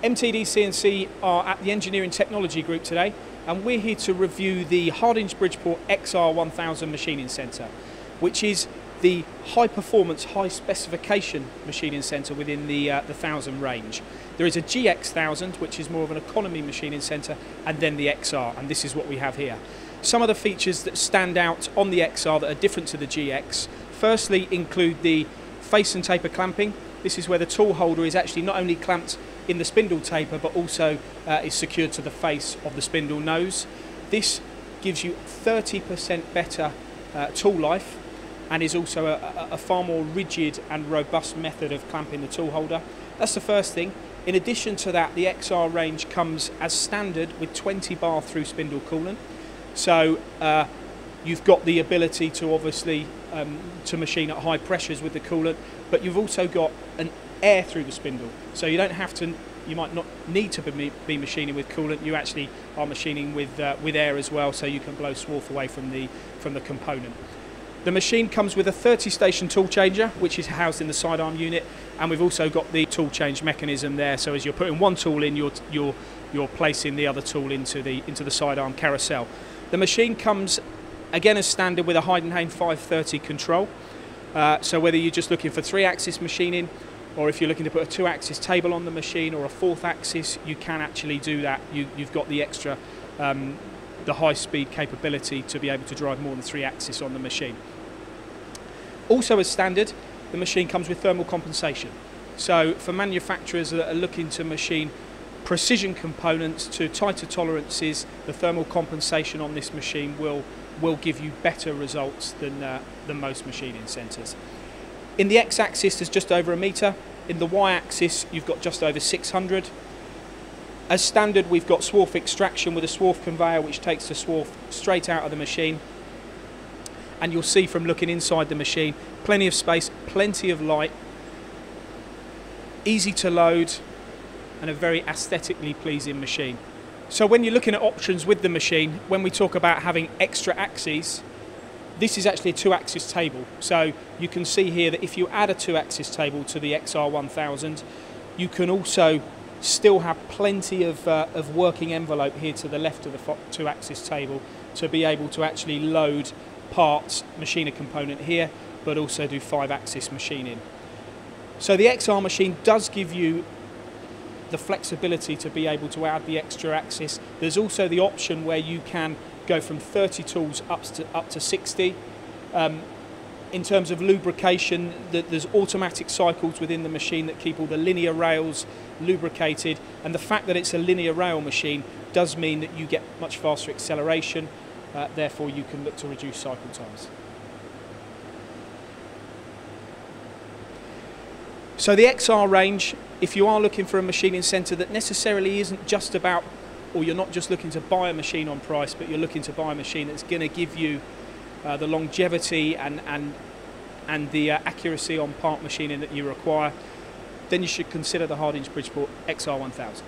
MTD CNC are at the Engineering Technology Group today, and we're here to review the Hardinge Bridgeport XR1000 machining centre, which is the high performance, high specification machining centre within the 1000 range. There is a GX1000, which is more of an economy machining centre, and then the XR, and this is what we have here. Some of the features that stand out on the XR that are different to the GX, firstly include the face and taper clamping. This is where the tool holder is actually not only clamped in the spindle taper, but also is secured to the face of the spindle nose. This gives you 30% better tool life, and is also a far more rigid and robust method of clamping the tool holder. That's the first thing. In addition to that, the XR range comes as standard with 20 bar through spindle coolant. So you've got the ability to obviously to machine at high pressures with the coolant, but you've also got an air through the spindle. So you don't have to, you might not need to be machining with coolant, you actually are machining with air as well, so you can blow swarf away from the component. The machine comes with a 30-station tool changer, which is housed in the sidearm unit, and we've also got the tool change mechanism there. So as you're putting one tool in, you're placing the other tool into the sidearm carousel. The machine comes again as standard with a Hardinge 530 control. So whether you're just looking for 3-axis machining, or if you're looking to put a 2-axis table on the machine or a 4th axis, you can actually do that. You've got the extra, the high-speed capability to be able to drive more than 3-axis on the machine. Also as standard, the machine comes with thermal compensation. So for manufacturers that are looking to machine precision components to tighter tolerances, the thermal compensation on this machine will give you better results than most machining centres. In the X-axis, there's just over 1 metre. In the Y-axis, you've got just over 600. As standard, we've got swarf extraction with a swarf conveyor which takes the swarf straight out of the machine. And you'll see from looking inside the machine, plenty of space, plenty of light, easy to load, and a very aesthetically pleasing machine. So when you're looking at options with the machine, when we talk about having extra axes, this is actually a 2-axis table. So you can see here that if you add a 2-axis table to the XR1000, you can also still have plenty of working envelope here to the left of the 2-axis table to be able to actually load parts, machine a component here, but also do 5-axis machining. So the XR machine does give you the flexibility to be able to add the extra axis. There's also the option where you can go from 30 tools up to 60. In terms of lubrication, there's automatic cycles within the machine that keep all the linear rails lubricated, and the fact that it's a linear rail machine does mean that you get much faster acceleration, therefore you can look to reduce cycle times. So the XR range, if you are looking for a machining centre that necessarily isn't just about, or you're not just looking to buy a machine on price, but you're looking to buy a machine that's going to give you the longevity and the accuracy on part machining that you require, then you should consider the Hardinge Bridgeport XR1000.